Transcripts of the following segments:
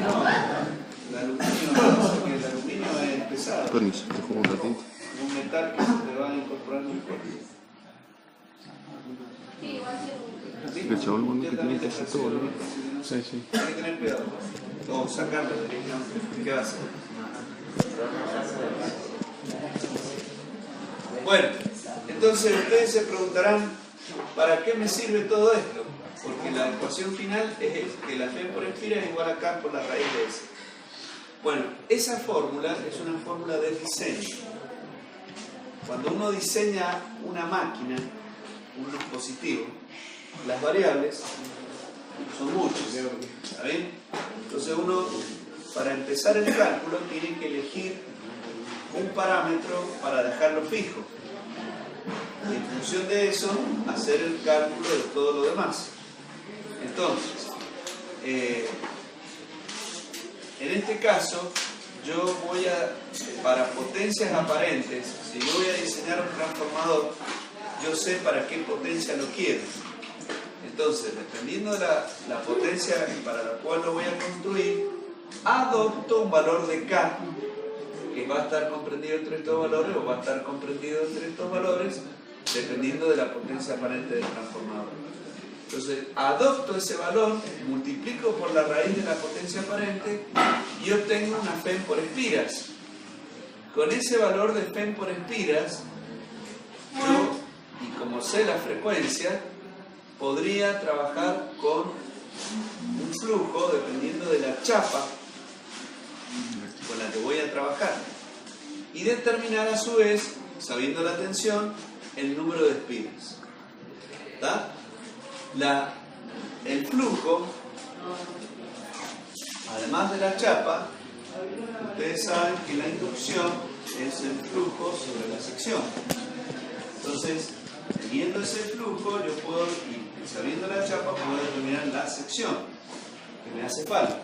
No, el aluminio es pesado. Permiso, te juego un ratito. Es un metal que se te va incorporando en el cuerpo. El chabón bueno que tiene que hacer todo, ¿no? Sí, sí. Hay que tener cuidado. O sacarlo directamente. ¿Qué va a hacer? Bueno, entonces ustedes se preguntarán, ¿para qué me sirve todo esto? Porque la ecuación final es que la P por espira es igual a K por la raíz de S. Bueno, esa fórmula es una fórmula de diseño. Cuando uno diseña una máquina, un dispositivo, las variables son muchas, ¿está bien? Entonces uno, para empezar el cálculo, tiene que elegir un parámetro para dejarlo fijo. Y en función de eso, hacer el cálculo de todo lo demás. Entonces, en este caso, yo voy a, para potencias aparentes, si yo voy a diseñar un transformador, yo sé para qué potencia lo quiero. Entonces, dependiendo de la potencia para la cual lo voy a construir, adopto un valor de K, que va a estar comprendido entre estos valores o va a estar comprendido entre estos valores, dependiendo de la potencia aparente del transformador. Entonces, adopto ese valor, multiplico por la raíz de la potencia aparente y obtengo una F por espiras. Con ese valor de F por espiras, yo, y como sé la frecuencia, podría trabajar con un flujo dependiendo de la chapa con la que voy a trabajar y determinar a su vez, sabiendo la tensión, el número de espiras. ¿Está? El flujo, además de la chapa, ustedes saben que la inducción es el flujo sobre la sección. Entonces, teniendo ese flujo, yo puedo, y sabiendo la chapa, puedo determinar la sección que me hace falta.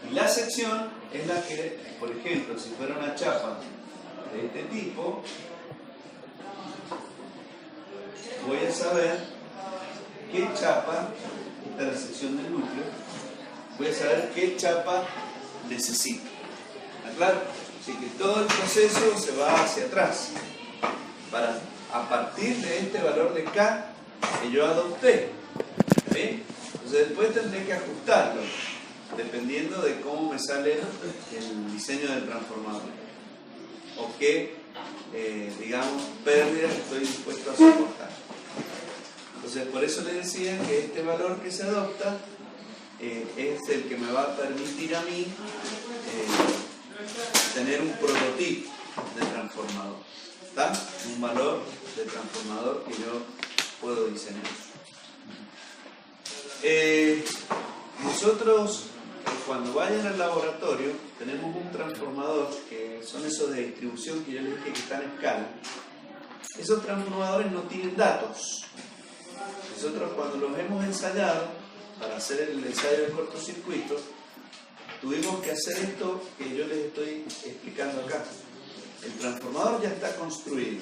Y la sección es la que, por ejemplo, si fuera una chapa de este tipo, voy a saber qué chapa, esta es la sección del núcleo, voy a saber qué chapa necesito. ¿Está claro? Así que todo el proceso se va hacia atrás. A partir de este valor de K que yo adopté. ¿Sí? Entonces después tendré que ajustarlo, dependiendo de cómo me sale el diseño del transformador. O qué, digamos, pérdidas estoy dispuesto a soportar. Entonces, por eso les decía que este valor que se adopta es el que me va a permitir a mí tener un prototipo de transformador. ¿Está? Un valor de transformador que yo puedo diseñar. Nosotros, cuando vayan al laboratorio, tenemos un transformador que son esos de distribución que yo les dije que están en escala. Esos transformadores no tienen datos. Nosotros, cuando los hemos ensayado para hacer el ensayo del cortocircuito, tuvimos que hacer esto que yo les estoy explicando acá. El transformador ya está construido.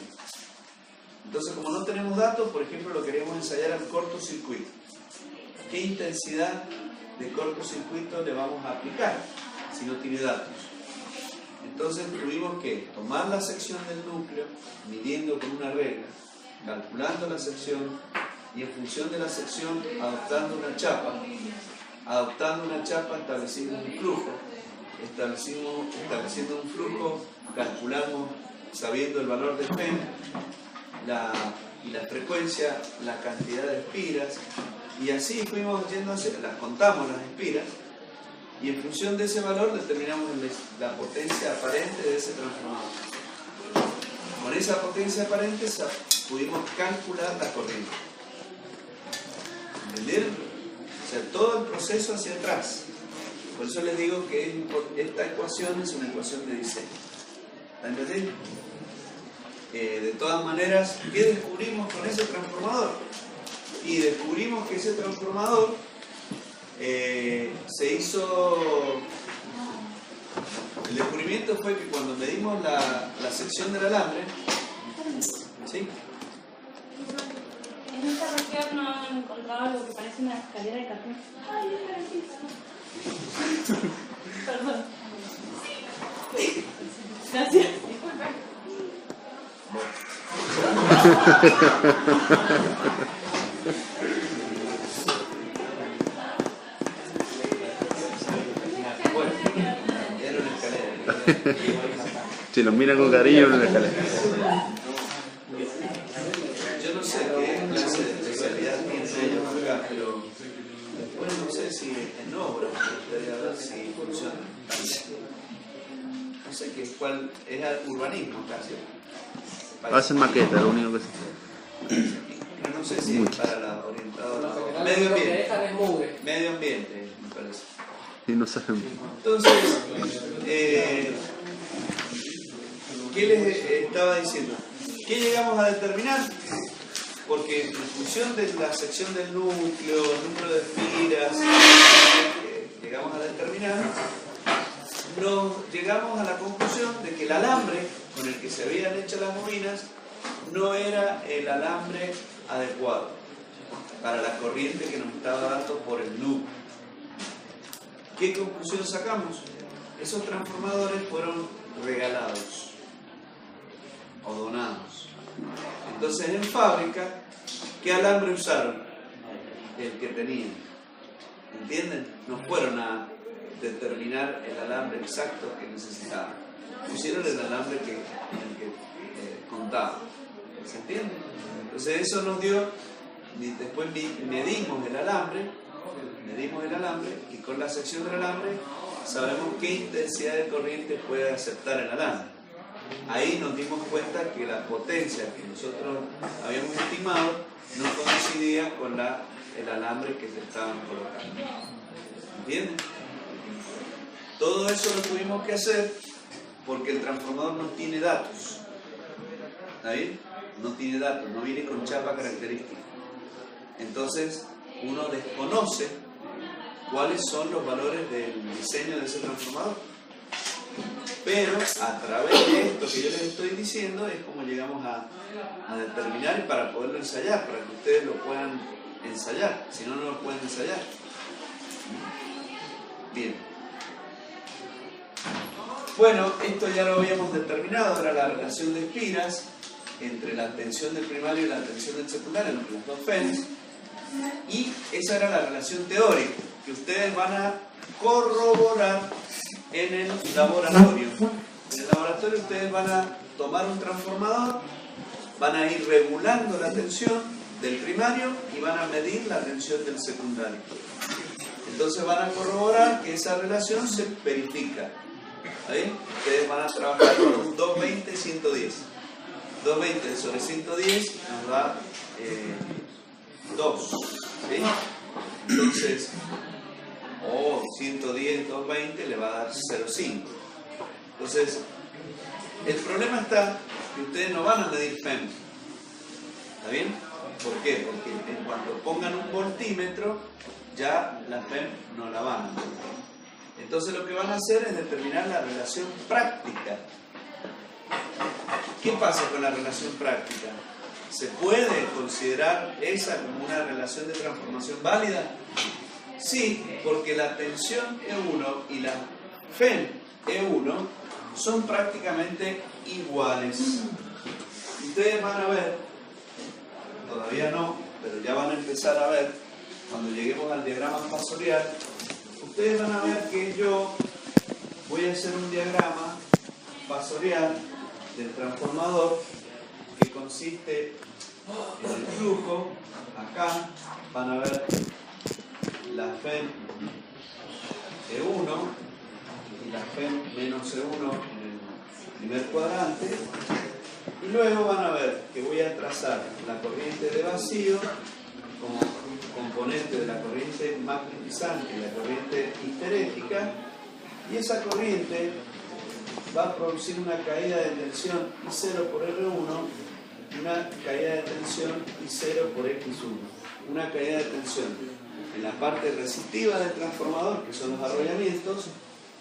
Entonces, como no tenemos datos, por ejemplo, lo queremos ensayar al cortocircuito. ¿Qué intensidad de cortocircuito le vamos a aplicar si no tiene datos? Entonces tuvimos que tomar la sección del núcleo, midiendo con una regla, calculando la sección y en función de la sección adoptando una chapa. Adoptando una chapa establecimos un flujo. Estableciendo un flujo, calculamos, sabiendo el valor de P y la frecuencia, la cantidad de espiras, y así fuimos yendo, las contamos las espiras, y en función de ese valor determinamos la potencia aparente de ese transformador. Con esa potencia aparente pudimos calcular la corriente. ¿Entendieron? O sea, todo el proceso hacia atrás. Por eso les digo que esta ecuación es una ecuación de diseño. ¿Está entendiendo? De todas maneras, ¿qué descubrimos con ese transformador? Y descubrimos que ese transformador se hizo... El descubrimiento fue que cuando medimos la sección del alambre, ¿sí? En esta región no han encontrado algo que parece una escalera de cartón. Ay, es Perdón. Gracias. Bueno, era una escalera. Si los miran con cariño, no les escalera. Yo no sé qué clase de especialidad tienen ellos acá, pero después no sé si en obra, me gustaría ver si funciona. No sé qué, cuál es urbanismo casi. Hacen maqueta, lo único que se Pero no sé si es para la orientada. Medio ambiente. Medio ambiente, me parece. y no saben. Entonces, ¿qué les estaba diciendo? ¿Qué llegamos a determinar? Porque en función de la sección del núcleo, el número de espiras, llegamos a determinar, llegamos a la conclusión de que el alambre con el que se habían hecho las bobinas no era el alambre adecuado para la corriente que nos estaba dando por el núcleo. ¿Qué conclusión sacamos? Esos transformadores fueron regalados o donados. Entonces en fábrica, ¿qué alambre usaron? El que tenían. ¿Entienden? No fueron a determinar el alambre exacto que necesitaban. Pusieron el alambre el que contaba. ¿Se entiende? Entonces eso nos dio, después medimos el alambre y con la sección del alambre sabemos qué intensidad de corriente puede aceptar el alambre. Ahí nos dimos cuenta que la potencia que nosotros habíamos estimado no coincidía con el alambre que se estaban colocando. ¿Entienden? Todo eso lo tuvimos que hacer porque el transformador no tiene datos. ¿Está bien? No tiene datos, no viene con chapa característica. Entonces, uno desconoce cuáles son los valores del diseño de ese transformador. Pero a través de esto que yo les estoy diciendo es como llegamos a determinar y para poderlo ensayar, para que ustedes lo puedan ensayar. Si no, no lo pueden ensayar. Bien. Bueno, esto ya lo habíamos determinado, era la relación de espiras entre la tensión del primario y la tensión del secundario, entre las dos FENS. Y esa era la relación teórica que ustedes van a corroborar en el laboratorio. En el laboratorio ustedes van a tomar un transformador, van a ir regulando la tensión del primario y van a medir la tensión del secundario. Entonces van a corroborar que esa relación se verifica. ¿Sí? Ustedes van a trabajar con un 220-110. 220 sobre 110 nos da 2. ¿Sí? Entonces, 110, 220 le va a dar 0,5. Entonces, el problema está que ustedes no van a medir FEM. ¿Está bien? ¿Por qué? Porque en cuanto pongan un voltímetro, ya la FEM no la van a medir. Entonces lo que van a hacer es determinar la relación práctica. ¿Qué pasa con la relación práctica? ¿Se puede considerar esa como una relación de transformación válida? Sí, porque la tensión E1 y la FEM E1 son prácticamente iguales. Ustedes van a ver, todavía no, pero ya van a empezar a ver, cuando lleguemos al diagrama fasorial, ustedes van a ver que yo voy a hacer un diagrama fasorial del transformador que consiste en el flujo. Acá van a ver la FEM E1 y la FEM menos E1 en el primer cuadrante, y luego van a ver que voy a trazar la corriente de vacío como componente de la corriente magnetizante y la corriente histerética, y esa corriente va a producir una caída de tensión I0 por R1 y una caída de tensión I0 por X1. Una caída de tensión en la parte resistiva del transformador, que son los arrollamientos,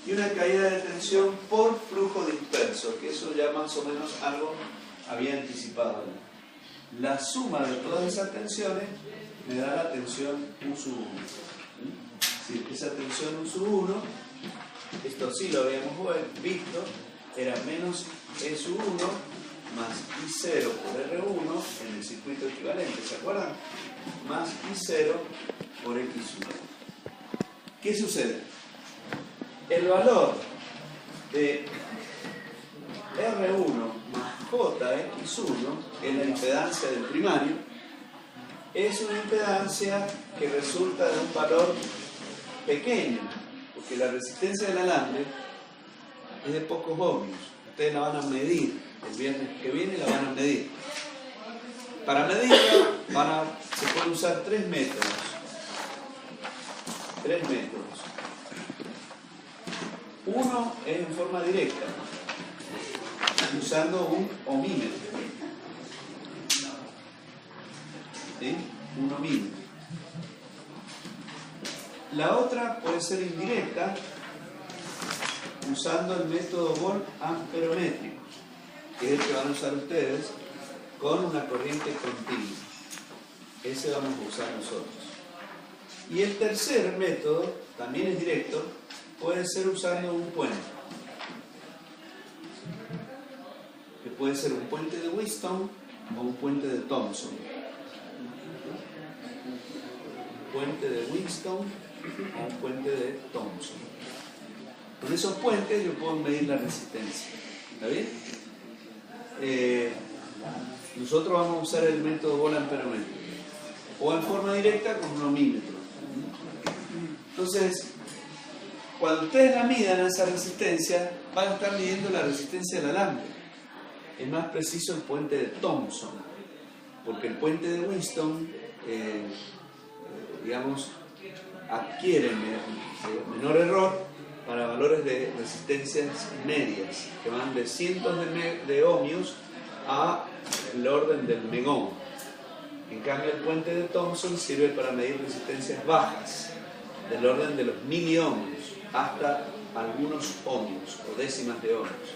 y una caída de tensión por flujo disperso, que eso ya más o menos algo había anticipado. La suma de todas esas tensiones me da la tensión U sub 1. Si esa tensión U sub 1 esto sí lo habíamos visto, era menos S1 más I0 por R1 en el circuito equivalente, ¿se acuerdan? Más I0 por X1. ¿Qué sucede? El valor de R1 más JX1, que es la impedancia del primario, es una impedancia que resulta de un valor pequeño, porque la resistencia del alambre es de pocos ohmios. Ustedes la van a medir, el viernes que viene la van a medir. Para medirla se pueden usar tres métodos. Uno es en forma directa, usando un ohmímetro. ¿Sí? Un ohmímetro. La otra puede ser indirecta, usando el método volt-amperométrico, que es el que van a usar ustedes, con una corriente continua. Ese vamos a usar nosotros. Y el tercer método, también es directo, puede ser usando un puente. Que puede ser un puente de Wheatstone o un puente de Thomson. Puente de Wheatstone o un puente de Thomson. Con esos puentes yo puedo medir la resistencia. ¿Está bien? Nosotros vamos a usar el método volt-amperométrico o en forma directa con un ohmímetro. Entonces, cuando ustedes la midan a esa resistencia, van a estar midiendo la resistencia del alambre. Es más preciso el puente de Thomson, porque el puente de Wheatstone, digamos, adquiere menor error para valores de resistencias medias, que van de cientos de ohmios a el orden del megón. En cambio, el puente de Thomson sirve para medir resistencias bajas, del orden de los miliohmios, hasta algunos ohmios o décimas de ohmios.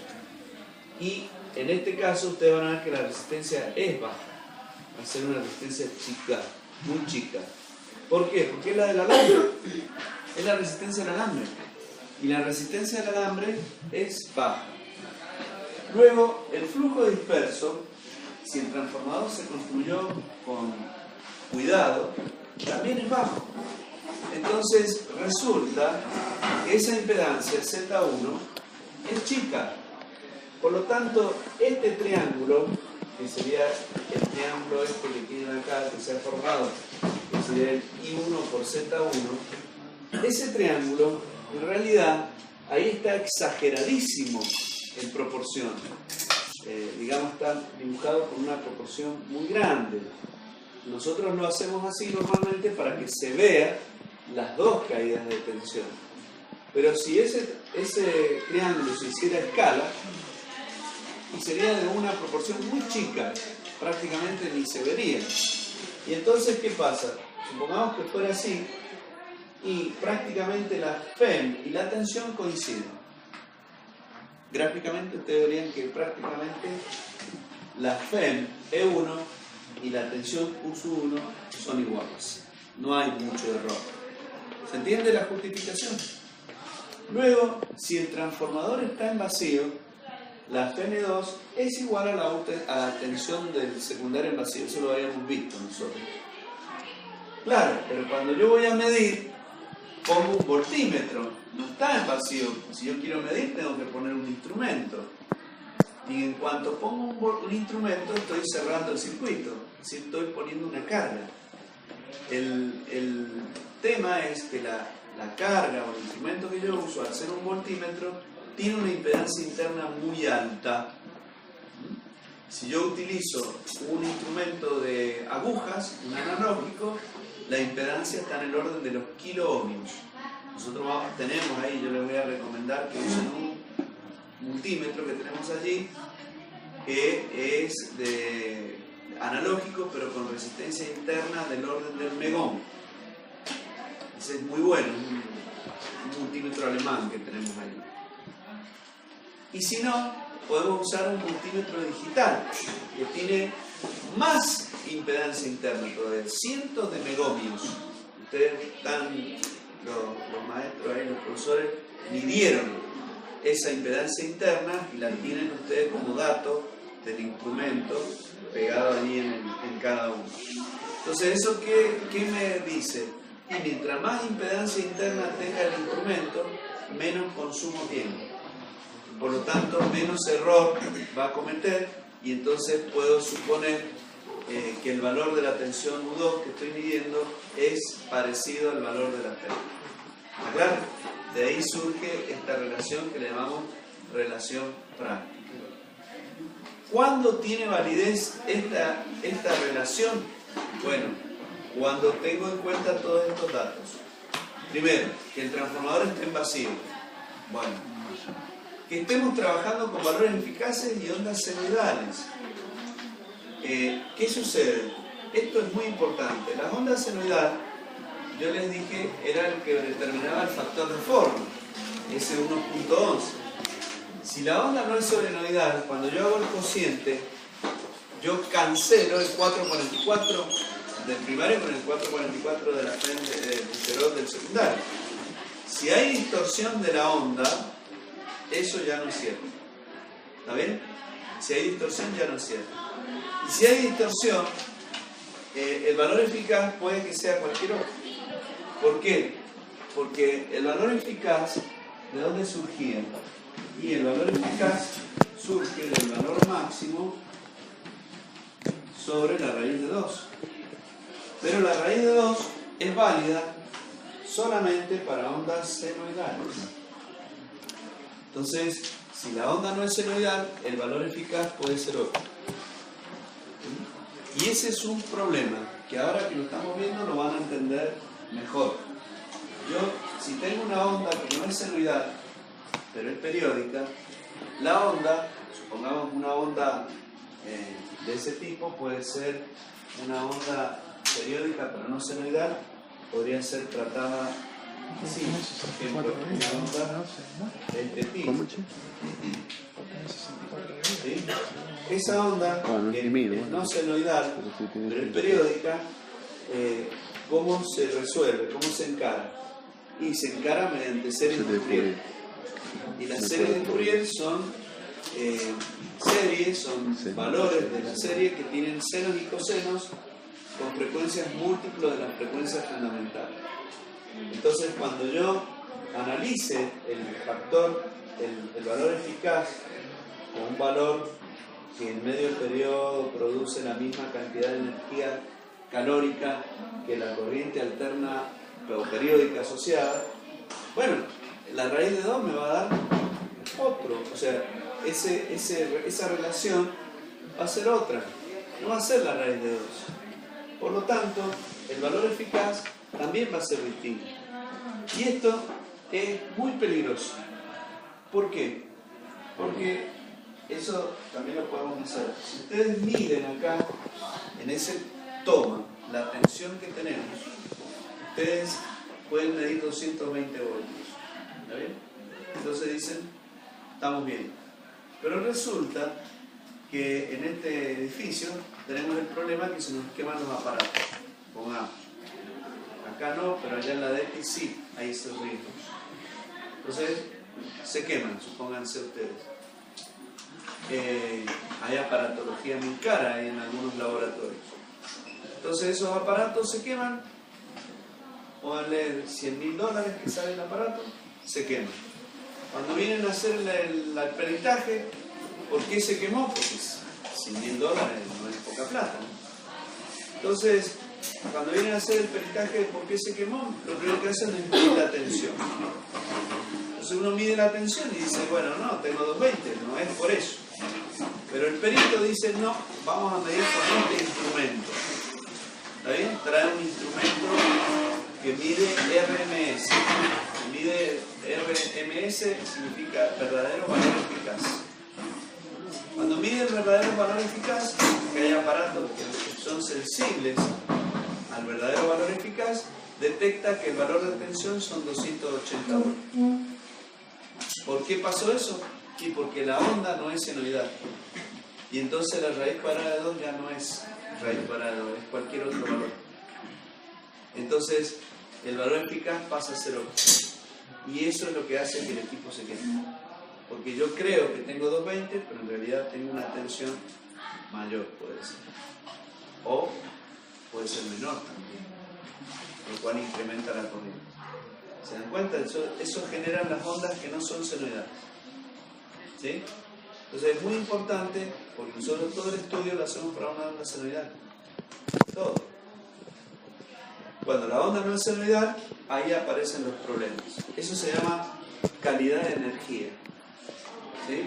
Y en este caso ustedes van a ver que la resistencia es baja, va a ser una resistencia chica, muy chica. ¿Por qué? Porque es la del alambre, es la resistencia del alambre, y la resistencia del alambre es baja. Luego, el flujo disperso, si el transformador se construyó con cuidado, también es bajo. Entonces resulta que esa impedancia Z1 es chica. Por lo tanto, este triángulo, que sería el triángulo este que tienen acá, que se ha formado, que sería el I1 por Z1, ese triángulo, en realidad, ahí está exageradísimo en proporción. Digamos, está dibujado con una proporción muy grande. Nosotros lo hacemos así normalmente para que se vea las dos caídas de tensión. Pero si ese triángulo se hiciera a escala, y sería de una proporción muy chica, prácticamente ni se vería. Y entonces, ¿qué pasa? Supongamos que fuera así, y prácticamente la FEM y la tensión coinciden. Gráficamente ustedes verían que prácticamente la FEM E1 y la tensión U1 son iguales. No hay mucho error. ¿Se entiende la justificación? Luego, si el transformador está en vacío, la FN2 es igual a la tensión del secundario en vacío. Eso lo habíamos visto nosotros. Claro, pero cuando yo voy a medir, pongo un voltímetro. No está en vacío. Si yo quiero medir, tengo que poner un instrumento. Y en cuanto pongo un instrumento, estoy cerrando el circuito. Es decir, estoy poniendo una carga. El tema es que la carga o el instrumento que yo uso al ser un voltímetro tiene una impedancia interna muy alta. Si yo utilizo un instrumento de agujas, un analógico, la impedancia está en el orden de los kiloohmios. Nosotros tenemos ahí, yo les voy a recomendar que usen un multímetro que tenemos allí, que es de analógico, pero con resistencia interna del orden del megón. Ese es muy bueno, un multímetro alemán que tenemos ahí. Y si no, podemos usar un multímetro digital, que tiene más impedancia interna todavía, cientos de megohmios. Ustedes están los maestros ahí, los profesores, midieron esa impedancia interna y la tienen ustedes como dato del instrumento pegado allí en cada uno. Entonces, ¿eso qué me dice? Y mientras más impedancia interna tenga el instrumento, menos consumo tiene. Por lo tanto, menos error va a cometer y entonces puedo suponer que el valor de la tensión U2 que estoy midiendo es parecido al valor de la P. ¿Claro? De ahí surge esta relación que le llamamos relación práctica. ¿Cuándo tiene validez esta relación? Bueno, cuando tengo en cuenta todos estos datos. Primero, que el transformador esté en vacío. Bueno, que estemos trabajando con valores eficaces y ondas senoidales. ¿Qué sucede? Esto es muy importante. Las ondas senoidales, yo les dije, era el que determinaba el factor de forma, ese 1.11. Si la onda no es solenoidal, cuando yo hago el cociente, yo cancelo el 444 del primario con el 444 de la frente del Bucherot del secundario. Si hay distorsión de la onda, eso ya no es cierto. ¿Está bien? Si hay distorsión, ya no es cierto. Y si hay distorsión, el valor eficaz puede que sea cualquier otro. ¿Por qué? Porque el valor eficaz, ¿de dónde surgía? Y el valor eficaz surge del valor máximo sobre la raíz de 2. Pero la raíz de 2 es válida solamente para ondas senoidales. Entonces, si la onda no es senoidal, el valor eficaz puede ser otro. Y ese es un problema que ahora que lo estamos viendo lo van a entender mejor. Yo, si tengo una onda que no es senoidal, pero es periódica, la onda, supongamos una onda de ese tipo, puede ser una onda periódica pero no senoidal, podría ser tratada así, por ejemplo, una onda de este tipo. ¿Sí? Esa onda, que es no senoidal, pero es periódica, ¿cómo se resuelve? ¿Cómo se encara? Y se encara mediante series de Fourier. Y las series de Fourier son valores de la serie que tienen senos y cosenos con frecuencias múltiplos de las frecuencias fundamentales. Entonces, cuando yo analice el factor, el valor eficaz, con un valor que en medio periodo produce la misma cantidad de energía calórica que la corriente alterna o periódica asociada, bueno, la raíz de 2 me va a dar otro, o sea, esa relación va a ser otra, no va a ser la raíz de 2. Por lo tanto, el valor eficaz también va a ser distinto. Y esto es muy peligroso. ¿Por qué? Porque eso también lo podemos hacer. Si ustedes miden acá, en ese toma, la tensión que tenemos, ustedes pueden medir 220 voltios. ¿Está bien? Entonces dicen, estamos bien. Pero resulta que en este edificio tenemos el problema que se nos queman los aparatos. Pongamos. Acá no, pero allá en la DEX sí hay esos riesgos. Entonces, se queman, supónganse ustedes. Hay aparatología muy cara en algunos laboratorios. Entonces, esos aparatos se queman. Pónganle $100.000 que sale el aparato, se quema. Cuando vienen a hacer el peritaje, ¿por qué se quemó? Porque $100.000 no es poca plata, ¿no? Entonces, cuando vienen a hacer el peritaje de por qué se quemó, lo primero que hacen es medir la tensión. Entonces uno mide la tensión y dice, bueno, no, tengo 220, no es por eso. Pero el perito dice, no, vamos a medir con este instrumento. ¿Está bien? Trae un instrumento que mide RMS. Mide RMS significa verdadero valor eficaz. Cuando mide el verdadero valor eficaz, que hay aparatos que son sensibles al verdadero valor eficaz, detecta que el valor de tensión son 280 voltios. ¿Por qué pasó eso? Y porque la onda no es senoidal. Y entonces la raíz cuadrada de 2 ya no es raíz cuadrada de 2, es cualquier otro valor. Entonces, el valor eficaz pasa a ser 8. Y eso es lo que hace que el equipo se quede. Porque yo creo que tengo 220, pero en realidad tengo una tensión mayor, puede ser. O puede ser menor también, lo cual incrementa la corriente. ¿Se dan cuenta? Eso genera las ondas que no son senoidales. ¿Sí? Entonces es muy importante, porque nosotros todo el estudio lo hacemos para una onda senoidal. Todo. Cuando la onda no es senoidal, ahí aparecen los problemas. Eso se llama calidad de energía. ¿Sí?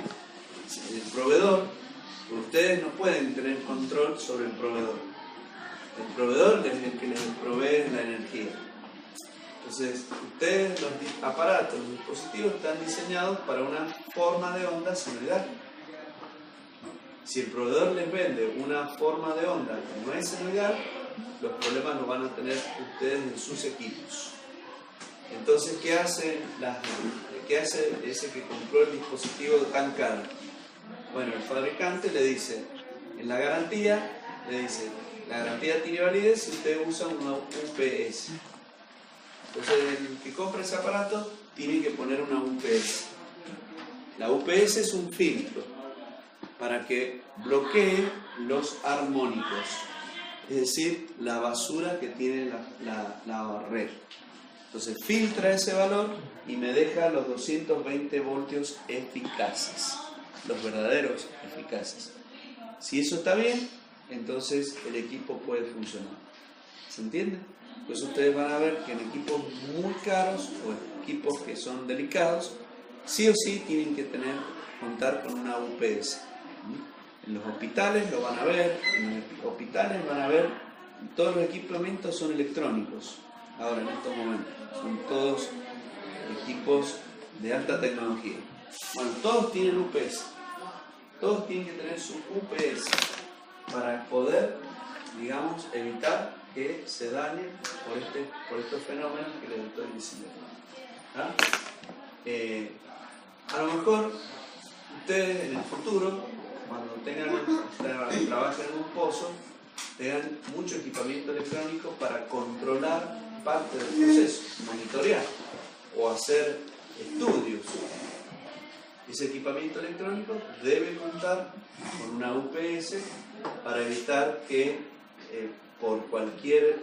El proveedor, ustedes no pueden tener control sobre el proveedor. El proveedor es el que les provee la energía. Entonces, ustedes, los aparatos, los dispositivos están diseñados para una forma de onda senoidal. Si el proveedor les vende una forma de onda que no es senoidal, los problemas los van a tener ustedes en sus equipos. Entonces, ¿qué hace ese que compró el dispositivo tan caro? Bueno, el fabricante le dice, en la garantía, la garantía tiene validez si usted usa una UPS. Entonces, el que compra ese aparato tiene que poner una UPS. La UPS es un filtro para que bloquee los armónicos, es decir, la basura que tiene la red. Entonces filtra ese valor y me deja los 220 voltios eficaces, los verdaderos eficaces. Si eso está bien, entonces el equipo puede funcionar. ¿Se entiende? Pues ustedes van a ver que en equipos muy caros o equipos que son delicados, sí o sí tienen que contar con una UPS. En los hospitales lo van a ver, en los hospitales van a ver, todos los equipamientos son electrónicos, ahora en estos momentos, son todos equipos de alta tecnología. Bueno, todos tienen UPS, todos tienen que tener su UPS para poder, digamos, evitar que se dañen por estos fenómenos que les estoy diciendo. ¿Ah? A lo mejor ustedes en el futuro, cuando trabajen en un pozo, tengan mucho equipamiento electrónico para controlar parte del proceso, monitorear o hacer estudios. Ese equipamiento electrónico debe contar con una UPS para evitar que por cualquier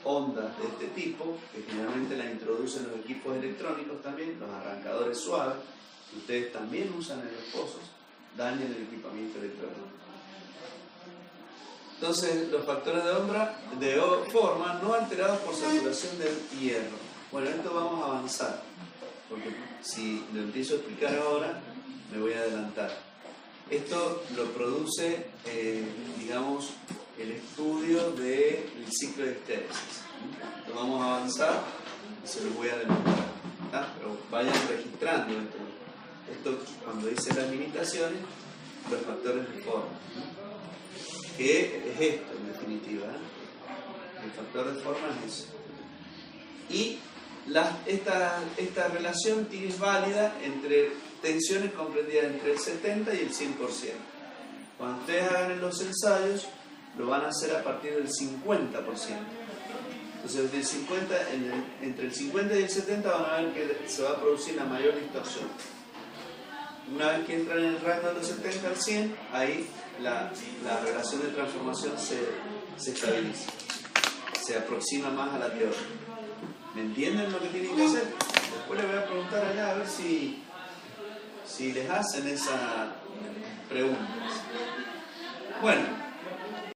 onda de este tipo, que generalmente la introducen los equipos electrónicos también, los arrancadores suaves, que ustedes también usan en los pozos, dañen el equipamiento electrónico. Entonces, los factores de forma no alterados por saturación del hierro. Bueno, esto vamos a avanzar, porque si lo empiezo a explicar ahora, me voy a adelantar. Esto lo produce, digamos, el estudio del ciclo de histéresis. Lo vamos a avanzar y se los voy a adelantar. ¿Tá? Pero vayan registrando esto. Esto, cuando dice las limitaciones, los factores de forma. ¿Qué es esto en definitiva? El factor de forma es eso. Y esta relación es válida entre tensiones comprendidas entre el 70 y el 100%. Cuando ustedes hagan los ensayos, lo van a hacer a partir del 50%. Entonces, entre el 50 y el 70 van a ver que se va a producir la mayor distorsión. Una vez que entran en el rango de los 70 al 100, ahí la relación de transformación se estabiliza, se aproxima más a la teoría. ¿Me entienden lo que tienen que hacer? Después les voy a preguntar allá a ver si les hacen esas preguntas. Bueno.